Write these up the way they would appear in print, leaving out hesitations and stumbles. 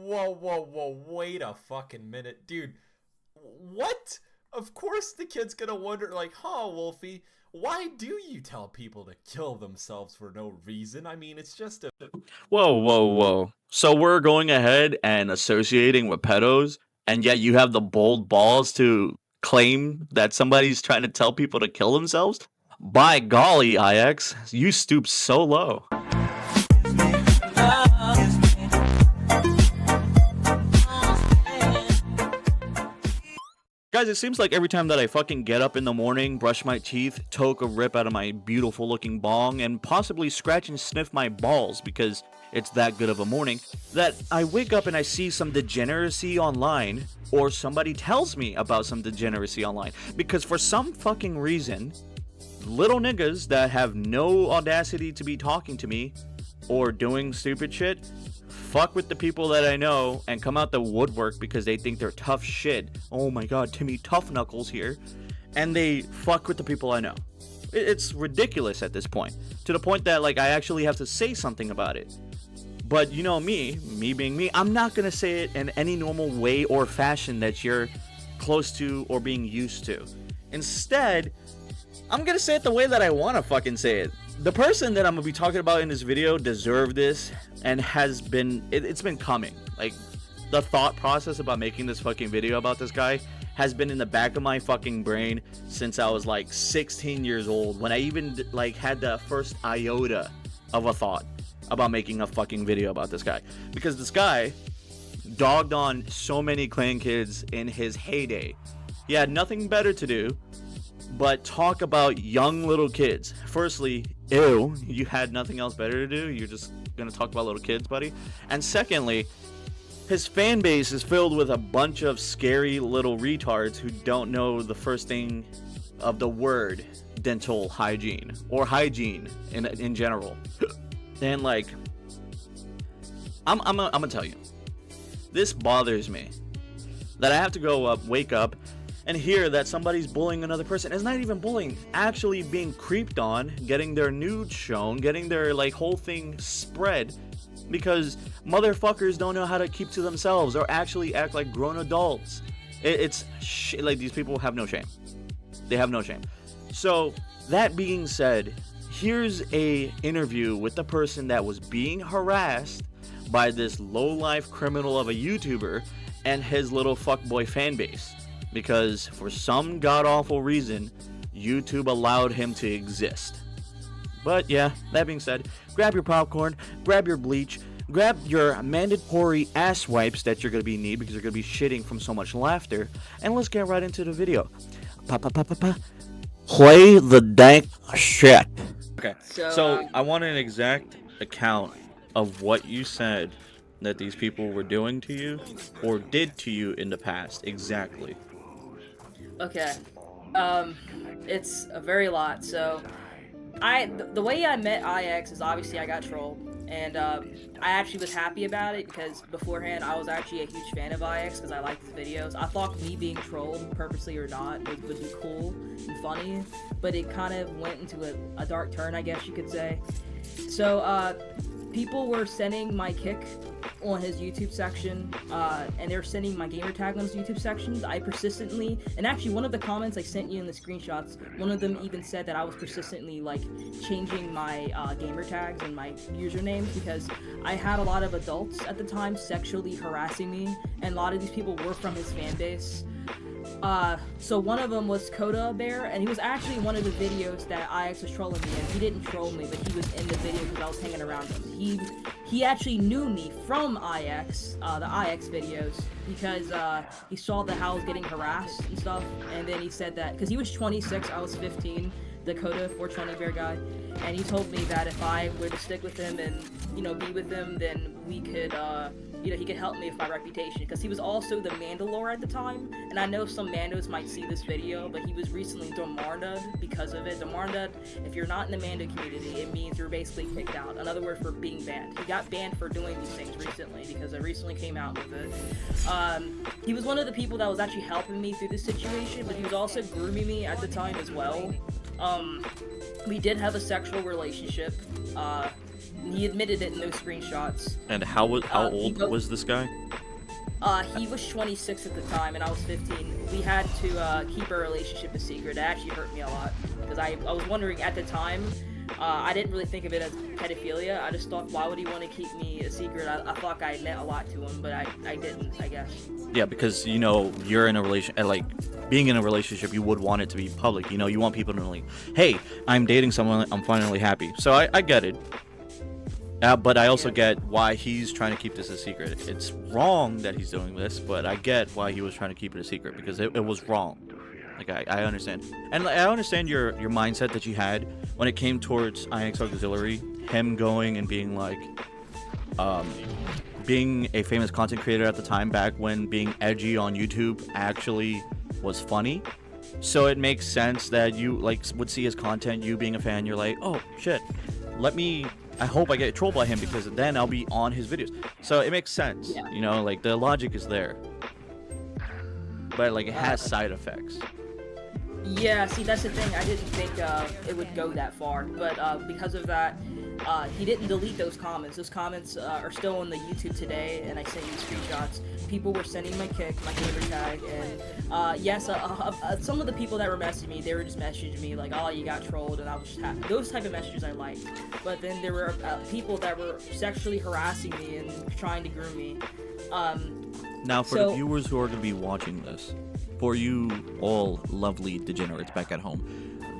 Whoa, wait a fucking minute, dude. What? Of course the kid's gonna wonder, like, huh, Wolfie, why do you tell people to kill themselves for no reason? I mean, it's just a... Whoa. So we're going ahead and associating with pedos, and yet you have the bold balls to claim that somebody's trying to tell people to kill themselves? By golly, IX, you stoop so low. Guys, it seems like every time that I fucking get up in the morning, brush my teeth, toke a rip out of my beautiful looking bong, and possibly scratch and sniff my balls because it's that good of a morning, that I wake up and I see some degeneracy online, or somebody tells me about some degeneracy online. Because for some fucking reason, little niggas that have no audacity to be talking to me or doing stupid shit fuck with the people that I know and come out the woodwork because they think they're tough shit. Oh my god, Timmy Tough Knuckles here. And they fuck with the people I know. It's ridiculous at this point. To the point that, like, I actually have to say something about it. But you know me being me, I'm not gonna say it in any normal way or fashion that you're close to or being used to. Instead, I'm gonna say it the way that I wanna fucking say it. The person that I'm gonna be talking about in this video deserved this, and has been, it's been coming. Like, the thought process about making this fucking video about this guy has been in the back of my fucking brain since I was like 16 years old, when I even like had the first iota of a thought about making a fucking video about this guy. Because this guy dogged on so many clan kids in his heyday. He had nothing better to do but talk about young little kids. Firstly, ew, you had nothing else better to do? You're just gonna talk about little kids, buddy? And secondly, his fan base is filled with a bunch of scary little retards who don't know the first thing of the word dental hygiene, or hygiene in general. And like, I'm gonna tell you, this bothers me, that I have to go up, wake up, and hear that somebody's bullying another person. It's not even bullying, actually being creeped on, getting their nudes shown, getting their like whole thing spread, because motherfuckers don't know how to keep to themselves or actually act like grown adults. It's shit. Like, these people have no shame. They have no shame. So that being said, here's a interview with the person that was being harassed by this low-life criminal of a YouTuber and his little fuckboy fan base. Because for some god-awful reason, YouTube allowed him to exist. But yeah, that being said, grab your popcorn, grab your bleach, grab your mandatory ass wipes that you're going to be need because you're going to be shitting from so much laughter, and let's get right into the video. Play the dank shit. Okay, so I want an exact account of what you said that these people were doing to you or did to you in the past. Exactly. Okay, it's a very lot. So, the way I met IX is obviously I got trolled, and I actually was happy about it because beforehand I was actually a huge fan of IX because I liked his videos. I thought me being trolled, purposely or not, would be cool and funny, but it kind of went into a dark turn, I guess you could say. So, people were sending my kick on his YouTube section, and they're sending my gamer tag on his YouTube sections. I persistently, and actually one of the comments I sent you in the screenshots, one of them even said that I was persistently like changing my gamer tags and my usernames because I had a lot of adults at the time sexually harassing me, and a lot of these people were from his fan base. So one of them was Coda Bear, and he was actually one of the videos that IX was trolling me in. He didn't troll me, but he was in the video because I was hanging around him. He actually knew me from IX, the IX videos, because he saw that how I was getting harassed and stuff, and then he said that, because he was 26, I was 15, the Coda 420 Bear guy, and he told me that if I were to stick with him and, you know, be with him, then we could, you know, he could help me with my reputation, because he was also the Mandalore at the time, and I know some Mandos might see this video, but he was recently Demarned because of it. Demarned, if you're not in the Mando community, it means you're basically kicked out. Another word for being banned. He got banned for doing these things recently, because I recently came out with it. He was one of the people that was actually helping me through this situation, but he was also grooming me at the time as well. We did have a sexual relationship, he admitted it in those screenshots. And how He old was this guy? He was 26 at the time, and I was 15. We had to keep our relationship a secret. It actually hurt me a lot because I was wondering at the time. I didn't really think of it as pedophilia. I just thought, why would he want to keep me a secret? I thought I meant a lot to him, but I didn't, I guess. Yeah, because you're in a relation, like being in a relationship, you would want it to be public. You want people to know, like, hey, I'm dating someone, I'm finally happy. So I get it. But I also get why he's trying to keep this a secret. It's wrong that he's doing this, but I get why he was trying to keep it a secret because it was wrong. Like I understand, and I understand your mindset that you had when it came towards IX Auxiliary. Him going and being like, being a famous content creator at the time, back when being edgy on YouTube actually was funny. So it makes sense that you would see his content, you being a fan, you're like, oh shit, I hope I get trolled by him because then I'll be on his videos. So it makes sense, yeah. Like the logic is there, but like it has side effects. Yeah, see, that's the thing. I didn't think it would go that far, but because of that, he didn't delete those comments. Those comments are still on the YouTube today, and I sent you the screenshots. People were sending my kick, my gamer tag, and yes, some of the people that were messaging me, they were just messaging me like, "Oh, you got trolled," and I was just happy. Those type of messages I like. But then there were people that were sexually harassing me and trying to groom me. Now, for the viewers who are going to be watching this, for you all lovely degenerates back at home,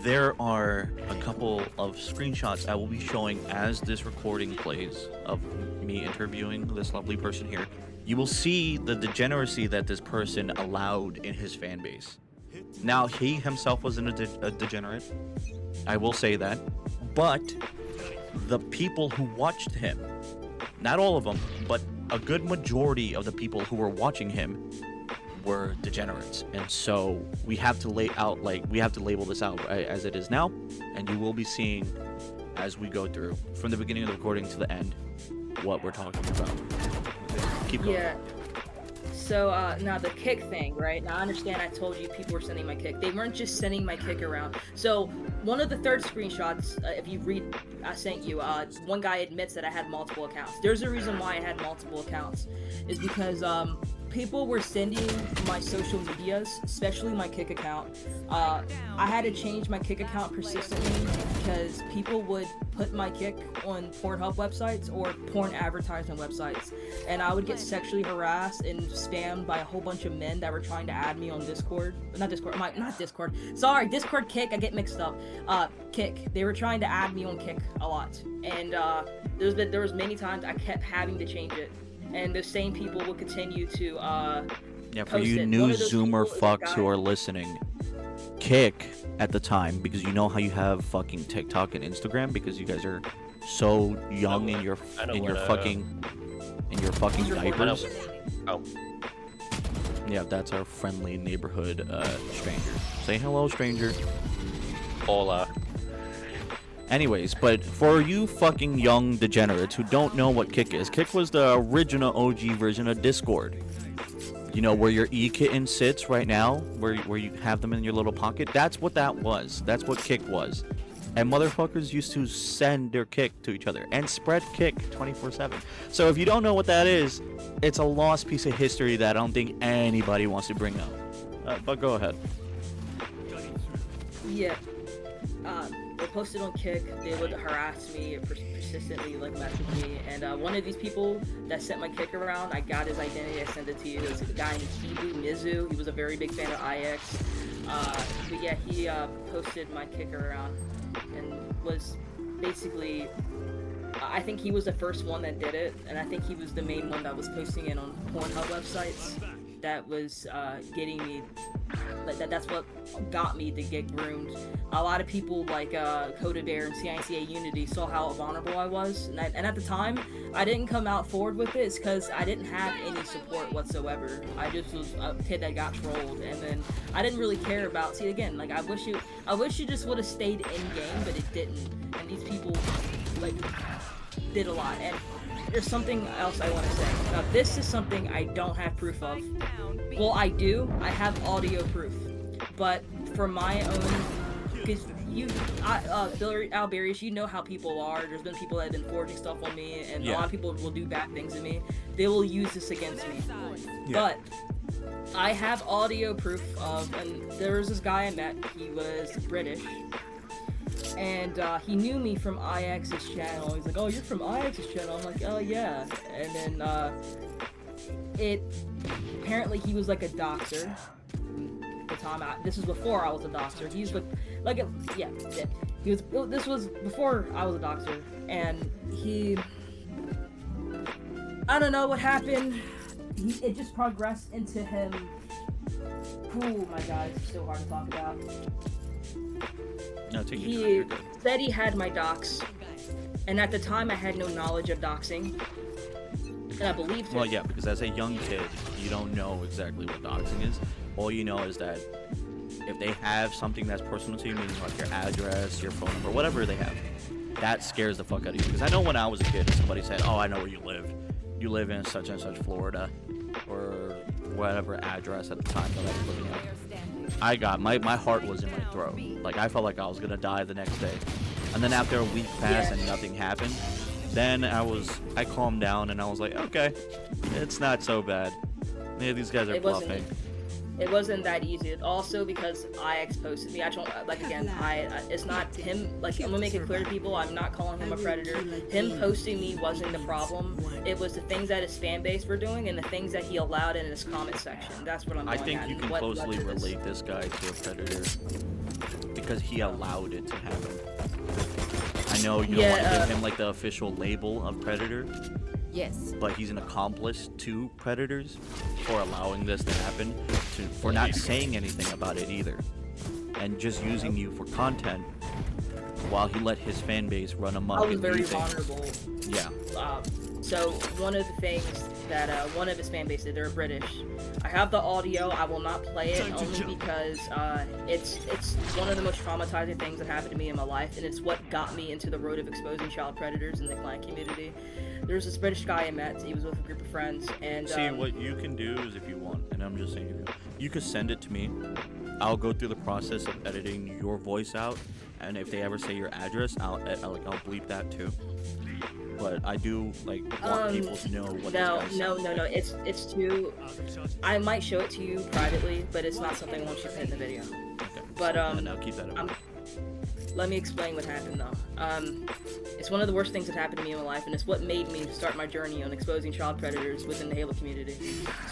there are a couple of screenshots I will be showing as this recording plays of me interviewing this lovely person here. You will see the degeneracy that this person allowed in his fan base. Now, he himself wasn't a degenerate, I will say that, but the people who watched him, not all of them, but a good majority of the people who were watching him were degenerates, and so we have to label this out as it is now, and you will be seeing as we go through from the beginning of the recording to the end what we're talking about. Keep going. Yeah. So now the kick thing, right? Now I understand I told you people were sending my kick. They weren't just sending my kick around. So one of the third screenshots, if you read, I sent you, one guy admits that I had multiple accounts. There's a reason why I had multiple accounts, is because people were sending my social medias, especially my kick account. I had to change my kick account persistently because people would put my kick on Pornhub websites or porn advertisement websites, and I would get sexually harassed and spammed by a whole bunch of men that were trying to add me on Discord. Not Discord. Sorry, Discord, Kick. I get mixed up. Kick. They were trying to add me on Kick a lot, and there was many times I kept having to change it, and the same people would continue to yeah, for you new Zoomer fucks who are listening, Kick at the time, because you know how you have fucking TikTok and Instagram because you guys are so young in your fucking diapers. Oh. Yeah, that's our friendly neighborhood stranger. Say hello, stranger. Hola. Anyways, but for you fucking young degenerates who don't know what Kick is, Kick was the original OG version of Discord. You know, where your e-kitten sits right now, where you have them in your little pocket. That's what that was. That's what Kick was. And motherfuckers used to send their Kick to each other and spread Kick 24/7. So if you don't know what that is, it's a lost piece of history that I don't think anybody wants to bring up. But go ahead. Yeah. They posted on Kick. They would harass me, persistently message me, and one of these people that sent my Kick around, I got his identity. I sent it to you. It was a guy named Kibu Mizu. He was a very big fan of IX. But yeah, he posted my Kick around and was basically, I think he was the first one that did it, and I think he was the main one that was posting it on Pornhub websites. That was getting me. That's what got me to get groomed. A lot of people like Coda Bear and CICA Unity saw how vulnerable I was, and at the time, I didn't come out forward with this because I didn't have any support whatsoever. I just was a kid that got trolled, and then I didn't really care about. See, again, I wish you just would have stayed in game, but it didn't. And these people did a lot. And there's something else I want to say. Now, this is something I don't have proof of. Well, I do. I have audio proof. But for my own... Because Alberius, you know how people are. There's been people that have been forging stuff on me, and a lot of people will do bad things to me. They will use this against me. But I have audio proof of, and there was this guy I met. He was British, and he knew me from IX's channel. He's like, "Oh, you're from IX's channel." I'm like, "Oh yeah," and then apparently he was like a doxer. The time this was before I was a doxer. He's this was before I was a doxer, and I don't know what happened. It just progressed into him. Oh my god, it's so hard to talk about. No, take he said he had my dox, and at the time I had no knowledge of doxing, and I believed him. Well, yeah, because as a young kid, you don't know exactly what doxing is. All you know is that if they have something that's personal to you, meaning like your address, your phone number, whatever they have, that scares the fuck out of you. Because I know when I was a kid, somebody said, "Oh, I know where you live. You live in such and such Florida," or whatever address at the time that I was living at. I got my heart was in my throat. Like I felt like I was gonna die the next day. And then after a week passed and nothing happened, then I calmed down and I was like, okay, it's not so bad. Yeah, these guys are bluffing. It wasn't that easy. Also because IX posted me. I don't like again. It's not him. Like I'm gonna make it clear to people. I'm not calling him a predator. Him posting me wasn't the problem. It was the things that his fan base were doing and the things that he allowed in his comment section. That's what I'm. I think you can closely relate this guy to a predator because he allowed it to happen. I know you don't want to give him like the official label of predator. Yes. But he's an accomplice to predators for allowing this to happen, for not saying anything about it either, and just using you for content while he let his fan base run amok. I was very vulnerable. Yeah. So one of the things that one of his fan base did, they're British. I have the audio. I will not play it only because it's one of the most traumatizing things that happened to me in my life, and it's what got me into the road of exposing child predators in the clan community. There's this British guy I met. He was with a group of friends, and see what you can do is if you want, and I'm just saying, you could send it to me. I'll go through the process of editing your voice out, and if they ever say your address, I'll bleep that too. But I do want people to know what. No. It's too. I might show it to you privately, but it's not something I want you to put in the video. Okay. But and I'll keep that up. Let me explain what happened though. It's one of the worst things that happened to me in my life, and it's what made me start my journey on exposing child predators within the Halo community.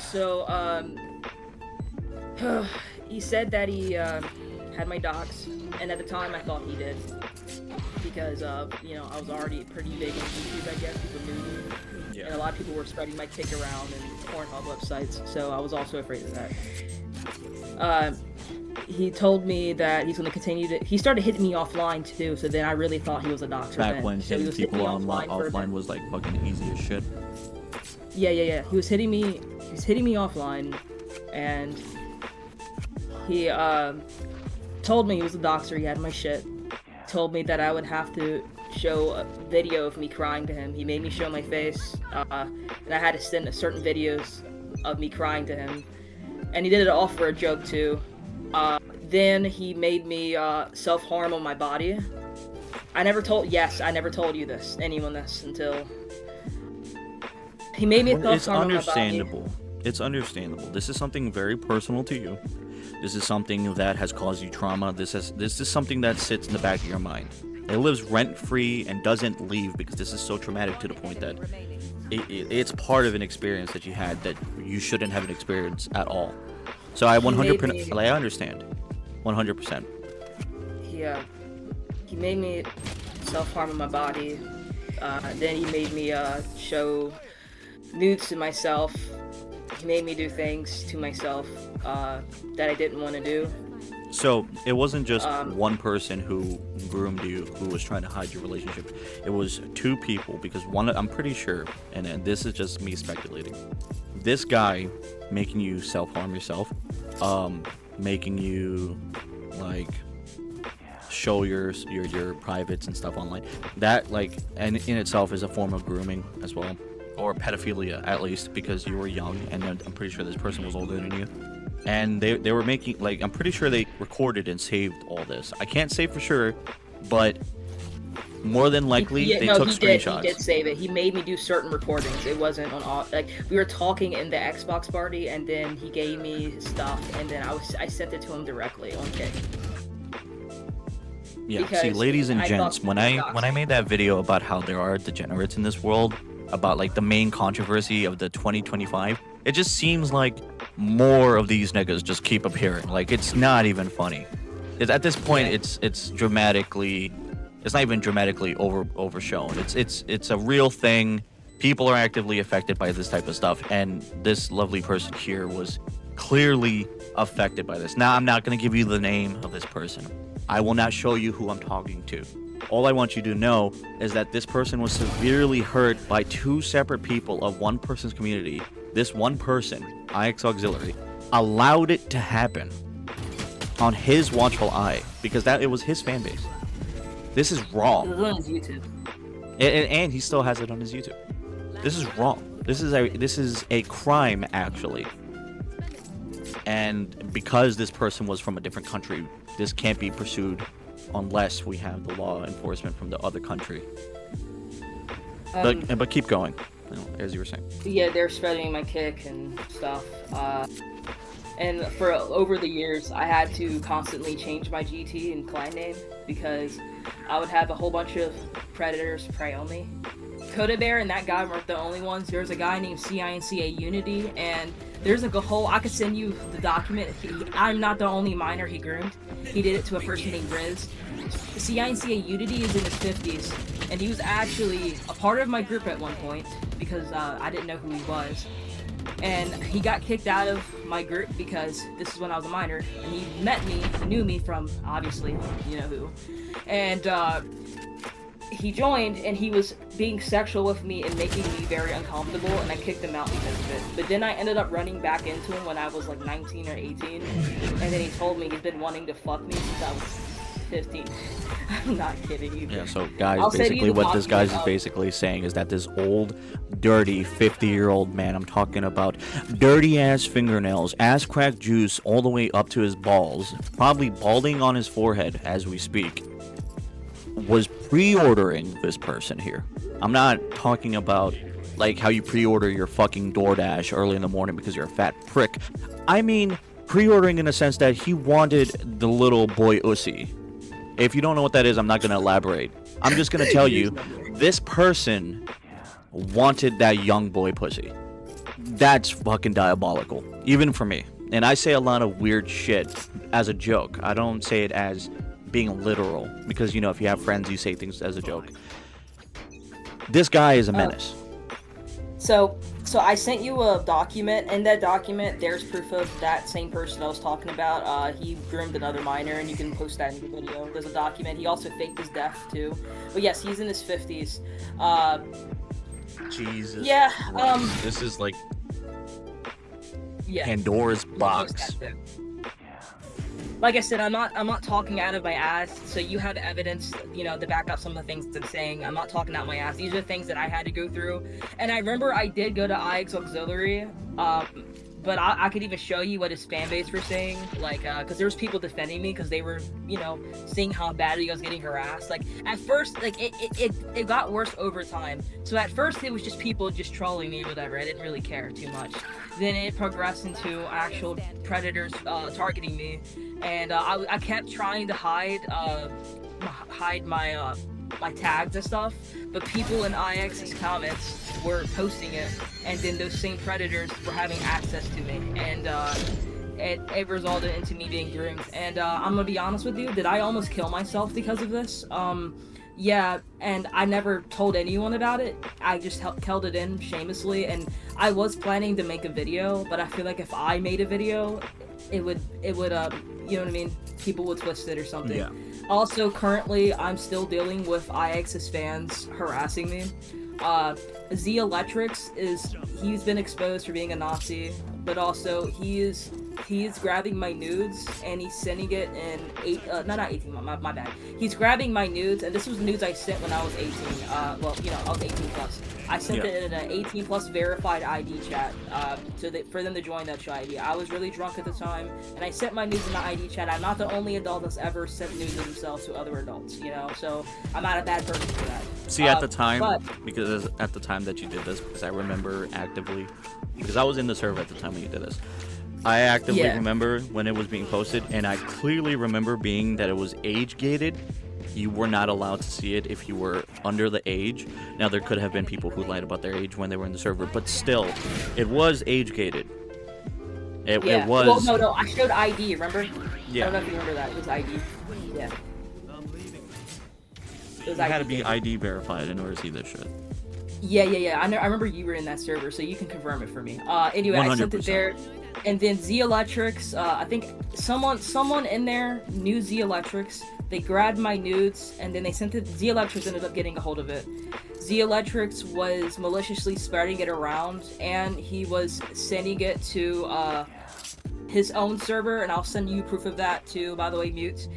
So, he said that he had my docs, and at the time I thought he did. Because, I was already pretty big on YouTube, I guess. People knew me. Yeah. And a lot of people were spreading my kick around in Pornhub websites, so I was also afraid of that. He told me that he's going to continue to... He started hitting me offline, too, so then I really thought he was a doxer. Back when hitting people offline was, like, fucking easy as shit. Yeah. He was hitting me offline, and he, told me he was a doxer, he had my shit. Told me that I would have to show a video of me crying to him. He made me show my face, and I had to send certain videos of me crying to him. And he did it all for a joke, too. Then he made me self-harm on my body. I never told you this, anyone this, until he made me self-harm on my body. It's understandable. It's understandable. This is something very personal to you. This is something that has caused you trauma. This is something that sits in the back of your mind. It lives rent-free and doesn't leave because this is so traumatic to the point that it's part of an experience that you had that you shouldn't have an experience at all. So I 100%, I understand. 100%. He made me self-harm in my body. Then he made me show nudes to myself. He made me do things to myself that I didn't want to do. So it wasn't just one person who groomed you, who was trying to hide your relationship. It was two people, because one, I'm pretty sure, and this is just me speculating. This guy making you self-harm yourself, making you like show your privates and stuff online. That and in itself is a form of grooming as well. or pedophilia at least, because you were young, and then I'm pretty sure this person was older than you. And they were making, like, I'm pretty sure they recorded and saved all this. I can't say for sure, but more than likely they took screenshots. He did save it. He made me do certain recordings. It wasn't on all, like, we were talking in the Xbox party, and then he gave me stuff, and then I sent it to him directly on Kick. Yeah, Because see, ladies and I gents, thought when I made that video about how there are degenerates in this world, about like the main controversy of the 2025, it just seems like more of these niggas just keep appearing. Like, it's not even funny. At this point, it's dramatically, it's not even dramatically overshown. It's a real thing. People are actively affected by this type of stuff, and this lovely person here was clearly affected by this. Now, I'm not going to give you the name of this person. I will not show you who I'm talking to. All I want you to know is that this person was severely hurt by two separate people of one person's community. This one person, IX Auxiliary, allowed it to happen on his watchful eye, because it was his fan base. This is wrong. It was on his YouTube. And he still has it on his YouTube. This is wrong. This is a crime, actually. And because this person was from a different country, this can't be pursued unless we have the law enforcement from the other country. But keep going, as you were saying. Yeah, they're spreading my Kick and stuff. And for over the years, I had to constantly change my GT and clan name because I would have a whole bunch of predators prey on me. Coda Bear and that guy weren't the only ones. There's a guy named CINCA Unity, and there's like a whole, I could send you the document. I'm not the only minor he groomed. He did it to a person named Riz. CINCA Unity is in his 50s, and he was actually a part of my group at one point because I didn't know who he was. And he got kicked out of my group because this is when I was a minor, and he met me, knew me from, obviously, you know who. And he joined, and he was being sexual with me and making me very uncomfortable, and I kicked him out because of it. But then I ended up running back into him when I was like 19 or 18, and then he told me he's been wanting to fuck me since I was 15. I'm not kidding you. Yeah, so guys, basically what this guy is basically saying is that this old, dirty, 50-year-old man, I'm talking about dirty-ass fingernails, ass-crack juice all the way up to his balls, probably balding on his forehead as we speak, was pre-ordering this person here. I'm not talking about like how you pre-order your fucking DoorDash early in the morning because you're a fat prick. I mean pre-ordering in a sense that he wanted the little boy Ussy. If you don't know what that is, I'm not going to elaborate. I'm just going to tell you, this person wanted that young boy pussy. That's fucking diabolical, even for me. And I say a lot of weird shit as a joke. I don't say it as being literal, because, you know, if you have friends, you say things as a joke. This guy is a menace. So I sent you a document. In that document, there's proof of that same person I was talking about. He groomed another minor, and you can post that in the video. There's a document. He also faked his death, too. But yes, he's in his 50s. Jesus. Yeah, This is like yeah. Pandora's box. Like I said, I'm not talking out of my ass, so you have evidence, you know, to back up some of the things I'm saying. I'm not talking out my ass. These are things that I had to go through. And I remember I did go to IX Auxiliary, but I could even show you what his fan base were saying, like, because there was people defending me because they were, you know, seeing how badly I was getting harassed. Like, at first, like, it got worse over time. So at first, it was just people just trolling me or whatever. I didn't really care too much. Then it progressed into actual predators targeting me. And I kept trying to hide my my tags and stuff, but people in IX's comments were posting it, and then those same predators were having access to me, and it resulted into me being groomed. And I'm gonna be honest with you, did I almost kill myself because of this? Yeah, and I never told anyone about it. I just held it in shamelessly, and I was planning to make a video, but I feel like if I made a video, it would you know what I mean? People would twist it or something. Yeah. Also, currently, I'm still dealing with IX's fans harassing me. Z Electrics he's been exposed for being a Nazi, but also he is he's grabbing my nudes and he's sending it in not 18, my bad. He's grabbing my nudes, and this was nudes I sent when I was 18. Well, you know, I was 18 plus. I sent it in an 18 plus verified ID chat for them to join that ID. I was really drunk at the time, and I sent my nudes in the ID chat. I'm not the only adult that's ever sent nudes of themselves to other adults, you know, so I'm not a bad person for that. See, at the time, because at the time that you did this, because I remember actively, because I was in the server at the time when you did this, I actively remember when it was being posted, and I clearly remember being that it was age gated. You were not allowed to see it if you were under the age. Now, there could have been people who lied about their age when they were in the server, but still, it was age gated. It was. Well, no, I showed ID, remember? Yeah. I don't know if you remember that. It was ID. Yeah. It had to be ID verified in order to see this shit. Yeah. I remember you were in that server, so you can confirm it for me. Anyway, 100%. I sent it there. And then Z Electrics, I think someone in there knew Z Electrics. They grabbed my nudes, and then they sent it. Z Electrics ended up getting a hold of it. Z Electrics was maliciously spreading it around, and he was sending it to his own server, and I'll send you proof of that too, by the way, Mute.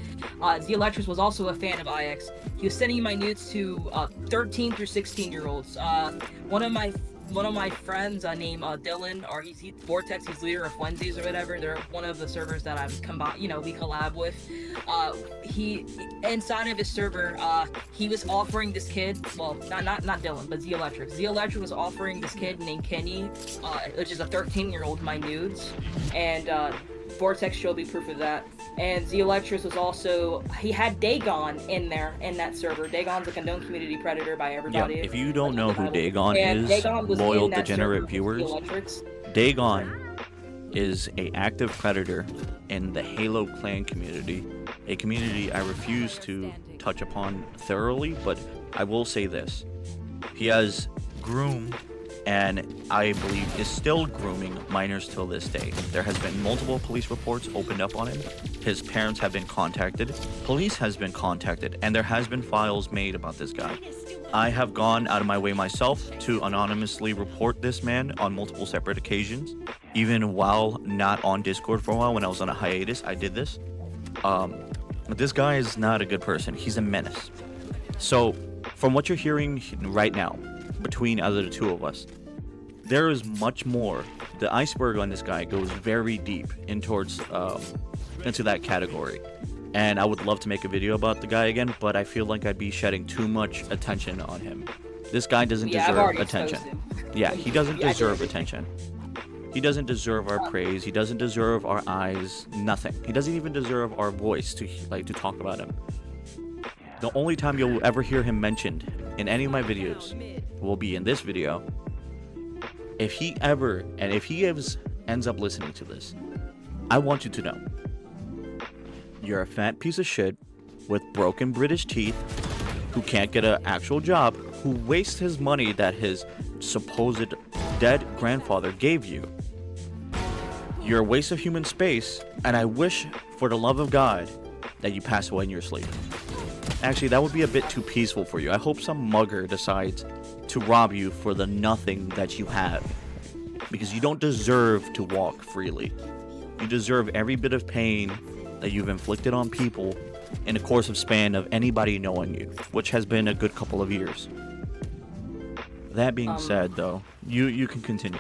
Z Electrics was also a fan of IX. He was sending my nudes to 13 through 16-year-olds. One of my friends named Dylan, or he's Vortex, he's leader of Wednesdays or whatever. They're one of the servers that we collab with. He inside of his server, he was offering this kid, well, not Dylan, but Z Electric. Z Electric was offering this kid named Kenny, which is a 13-year-old, my nudes, and Vortex showed me proof of that. And Z Electric was also, he had Dagon in there, in that server. Dagon's a known community predator by everybody. Yeah, if you don't know who Dagon is, Dagon loyal degenerate viewers, Dagon is a active predator in the Halo clan community, a community I refuse to touch upon thoroughly, but I will say this. He has groomed, and I believe is still grooming minors till this day. There has been multiple police reports opened up on him. His parents have been contacted. Police has been contacted, and there has been files made about this guy. I have gone out of my way myself to anonymously report this man on multiple separate occasions. Even while not on Discord for a while, when I was on a hiatus, I did this. But this guy is not a good person. He's a menace. So, from what you're hearing right now, between either the two of us, there is much more. The iceberg on this guy goes very deep into that category, and I would love to make a video about the guy again, but I feel like I'd be shedding too much attention on him. This guy doesn't deserve attention. Yeah, he doesn't deserve attention. He doesn't deserve our praise. He doesn't deserve our eyes. Nothing. He doesn't even deserve our voice to talk about him. The only time you'll ever hear him mentioned in any of my videos will be in this video. If he ends up listening to this, I want you to know, you're a fat piece of shit with broken British teeth who can't get an actual job, who wastes his money that his supposed dead grandfather gave you. You're a waste of human space, and I wish for the love of God that you pass away in your sleep. Actually, that would be a bit too peaceful for you. I hope some mugger decides to rob you for the nothing that you have, because you don't deserve to walk freely. You deserve every bit of pain that you've inflicted on people in the course of span of anybody knowing you, which has been a good couple of years. That being said, though, you can continue.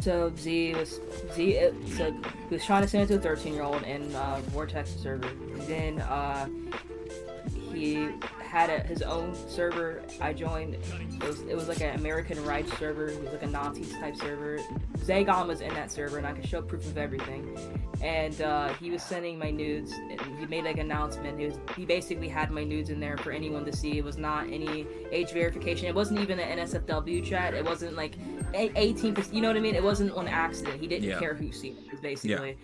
So he was trying to send it to a 13-year-old in Vortex server. Then he had his own server. I joined. It was like an American rights server. It was like a Nazi type server. Zagon was in that server, and I could show proof of everything. And he was sending my nudes. And he made like an announcement. He basically had my nudes in there for anyone to see. It was not any age verification. It wasn't even an NSFW chat. It wasn't like 18%. You know what I mean? It wasn't on accident. He didn't care who seen it, basically. Yeah.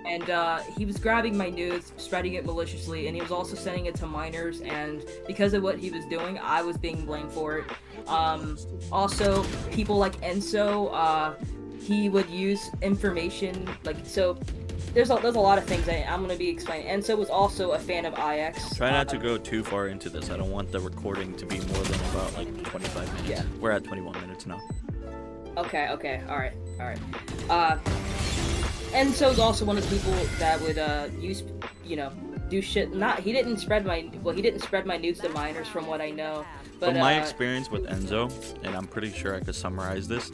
And he was grabbing my nudes, spreading it maliciously, and he was also sending it to minors. And because of what he was doing, I was being blamed for it. Also, people like Enso, he would use information so. There's a lot of things I'm going to be explaining. Enso was also a fan of IX. Try not to go too far into this. I don't want the recording to be more than about like 25 minutes. Yeah. We're at 21 minutes now. Okay, alright. All right. And so is also one of the people that would use, do shit. He didn't spread my nudes to minors, from what I know. But From my experience with Enzo, and I'm pretty sure I could summarize this,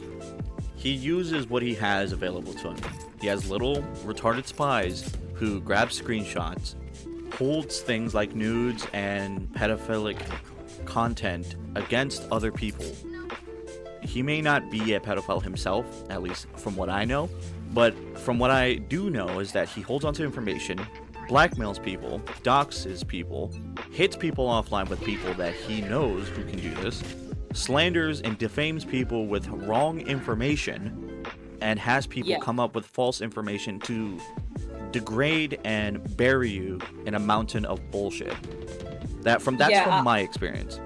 he uses what he has available to him. He has little retarded spies who grab screenshots, holds things like nudes and pedophilic content against other people. He may not be a pedophile himself, at least from what I know, but from what I do know is that he holds onto information, blackmails people, doxes people, hits people offline with people that he knows who can do this, slanders and defames people with wrong information, and has people come up with false information to degrade and bury you in a mountain of bullshit. That's from my experience.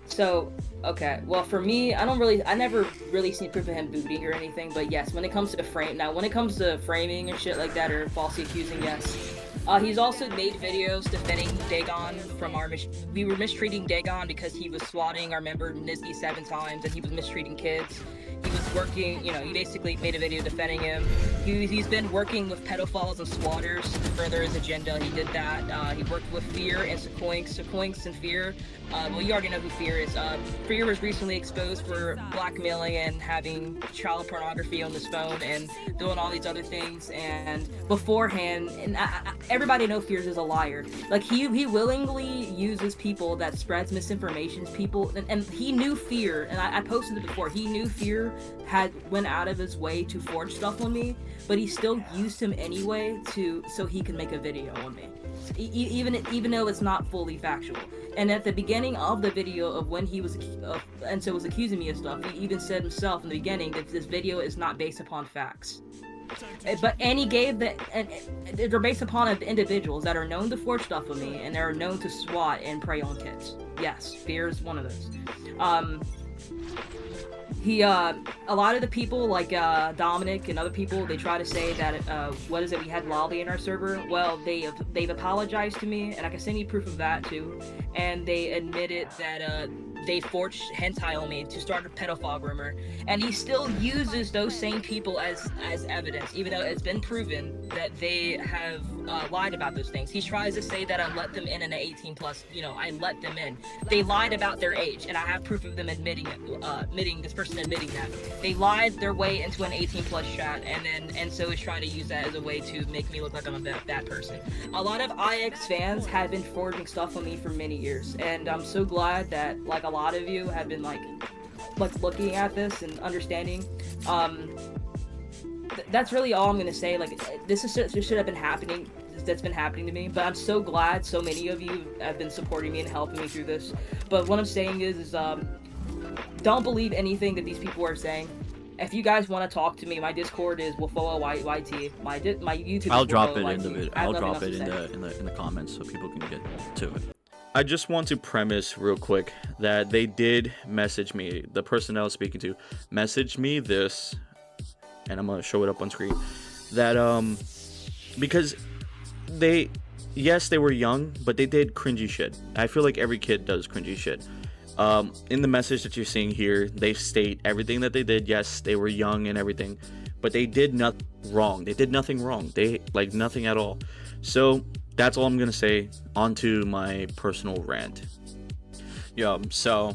So, okay. Well, for me, I never really seen proof of him booting or anything, but yes, when it comes to framing and shit like that, or falsely accusing, yes. He's also made videos defending Dagon from we were mistreating Dagon because he was swatting our member Nizki 7 times, and he was mistreating kids. He was working, he basically made a video defending him. He's been working with pedophiles and squatters to further his agenda. He did that. He worked with Fear and Sequoinks and Fear. Well, you already know who Fear is. Fear was recently exposed for blackmailing and having child pornography on his phone and doing all these other things. And beforehand, and everybody knows Fear is a liar. Like, he willingly uses people that spreads misinformation. People, and he knew Fear, and I posted it before. He knew Fear went out of his way to forge stuff on me, but he still used him anyway so he could make a video on me, even though it's not fully factual. And at the beginning of the video of when he was Enzo was accusing me of stuff, he even said himself in the beginning that this video is not based upon facts. And he gave they're based upon individuals that are known to forge stuff with me, and they're known to swat and prey on kids. Yes, Fear is one of those. A lot of the people, like Dominic and other people, they try to say that we had Lolly in our server. Well, they've apologized to me, and I can send you proof of that too. And they admitted that they forged hentai on me to start a pedophile rumor, and he still uses those same people as evidence, even though it's been proven that they have lied about those things. He tries to say that I let them in an 18 plus. I let them in. They lied about their age, and I have proof of them admitting that they lied their way into an 18 plus chat, and so is trying to use that as a way to make me look like I'm a bad person. A lot of IX fans have been forging stuff on me for many years, and I'm so glad that like a lot of you have been like looking at this and understanding. That's really all I'm gonna say. Like, this should have been happening. That's been happening to me, but I'm so glad so many of you have been supporting me and helping me through this. But what I'm saying is don't believe anything that these people are saying. If you guys want to talk to me, my Discord is WolfoYT. My YouTube. I'll drop it in the video. I'll drop it in the comments so people can get to it. I just want to premise real quick that they did message me. The person I was speaking to messaged me this, and I'm gonna show it up on screen. That because they were young, but they did cringy shit. I feel like every kid does cringy shit. In the message that you're seeing here, they state everything that they did. Yes, they were young and everything, but they did nothing wrong. They did nothing wrong. They like nothing at all. So that's all I'm gonna say. On to my personal rant. So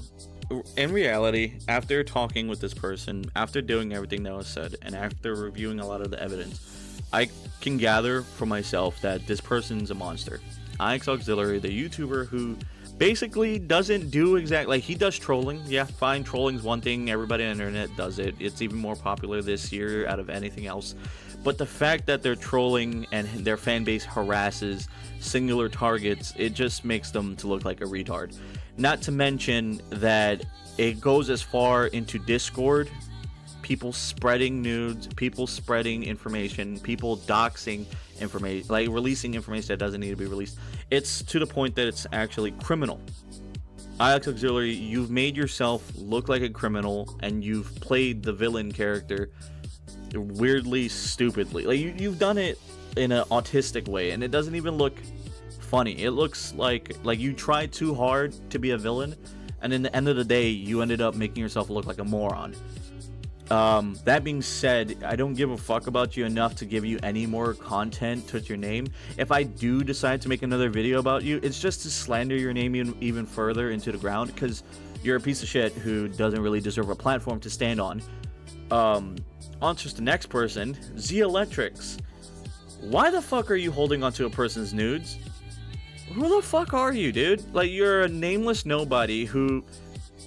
in reality, after talking with this person, after doing everything that was said, and after reviewing a lot of the evidence, I can gather for myself that this person's a monster. IX Auxiliary, the YouTuber who basically doesn't do exactly, like, he does trolling. Yeah, fine, trolling's one thing. Everybody on the internet does it. It's even more popular this year out of anything else. But the fact that they're trolling and their fan base harasses singular targets, it just makes them to look like a retard. Not to mention that it goes as far into Discord, people spreading nudes, people spreading information, people doxing information, like releasing information that doesn't need to be released. It's to the point that it's actually criminal. IX Auxiliary, you've made yourself look like a criminal, and you've played the villain character weirdly, stupidly. Like, you've done it in an autistic way, and it doesn't even look funny. It looks like you tried too hard to be a villain, and in the end of the day, you ended up making yourself look like a moron. That being said, I don't give a fuck about you enough to give you any more content with your name. If I do decide to make another video about you, it's just to slander your name even further into the ground, because you're a piece of shit who doesn't really deserve a platform to stand on. On to the next person, Z Electrics. Why the fuck are you holding onto a person's nudes? Who the fuck are you, dude? Like, you're a nameless nobody who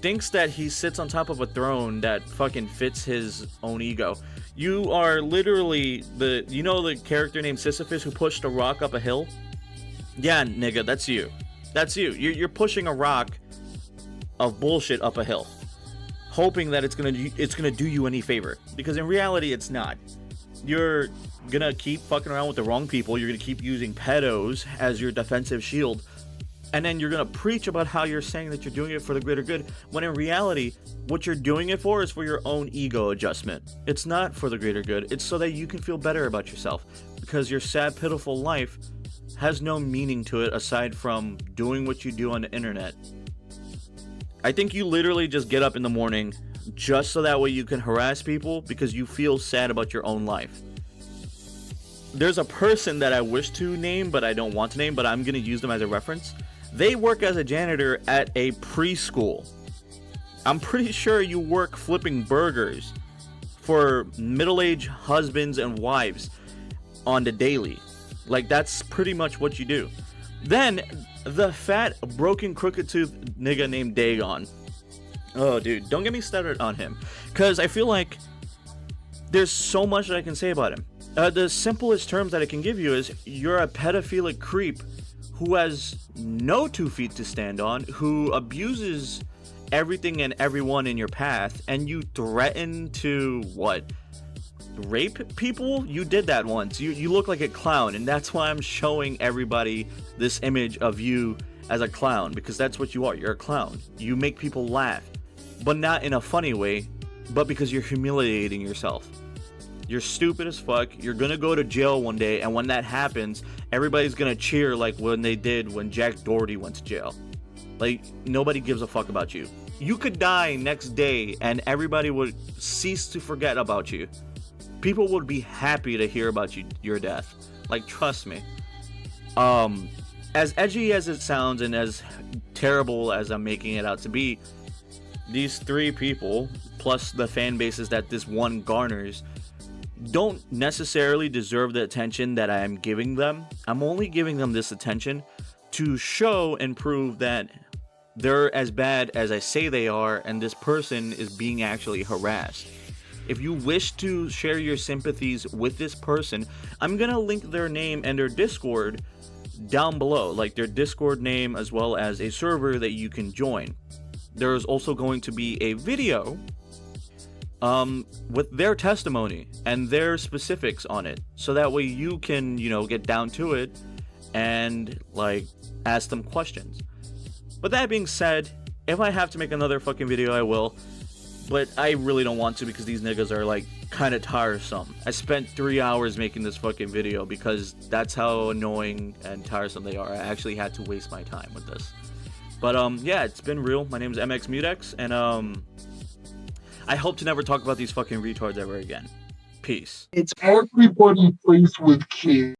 thinks that he sits on top of a throne that fucking fits his own ego. You are literally the character named Sisyphus who pushed a rock up a hill? Yeah, nigga, that's you. That's you. You're pushing a rock of bullshit up a hill, hoping that it's gonna do you any favor, because in reality it's not. You're gonna keep fucking around with the wrong people. You're gonna keep using pedos as your defensive shield, and then you're gonna preach about how you're saying that you're doing it for the greater good, when in reality what you're doing it for is for your own ego adjustment. It's not for the greater good. It's so that you can feel better about yourself, because your sad, pitiful life has no meaning to it aside from doing what you do on the internet. I think you literally just get up in the morning just so that way you can harass people because you feel sad about your own life. There's a person that I wish to name, but I don't want to name, but I'm going to use them as a reference. They work as a janitor at a preschool. I'm pretty sure you work flipping burgers for middle-aged husbands and wives on the daily. Like, that's pretty much what you do. Then, the fat, broken, crooked tooth nigga named Dagon. Oh, dude, don't get me started on him, because I feel like there's so much that I can say about him. The simplest terms that I can give you is you're a pedophilic creep who has no 2 feet to stand on, who abuses everything and everyone in your path, and you threaten to, what, rape people? You did that once. You look like a clown, and that's why I'm showing everybody this image of you as a clown, because that's what you are. You're a clown. You make people laugh, but not in a funny way, but because you're humiliating yourself. You're stupid as fuck. You're gonna go to jail one day, and when that happens, everybody's gonna cheer like when they did when Jack Doherty went to jail. Like, nobody gives a fuck about you. You could die next day and everybody would cease to forget about you. People would be happy to hear about your death. Like, trust me. As edgy as it sounds and as terrible as I'm making it out to be, these 3 people, plus the fan bases that this one garners, don't necessarily deserve the attention that I am giving them. I'm only giving them this attention to show and prove that they're as bad as I say they are, and this person is being actually harassed. If you wish to share your sympathies with this person, I'm gonna link their name and their Discord down below, like their Discord name as well as a server that you can join. There's also going to be a video with their testimony and their specifics on it, so that way you can, get down to it and like ask them questions. But that being said, if I have to make another fucking video, I will, but I really don't want to because these niggas are like kind of tiresome. I spent 3 hours making this fucking video because that's how annoying and tiresome they are. I actually had to waste my time with this. But yeah, it's been real. My name is MX Mutex, and I hope to never talk about these fucking retards ever again. Peace. It's everybody plays with kids.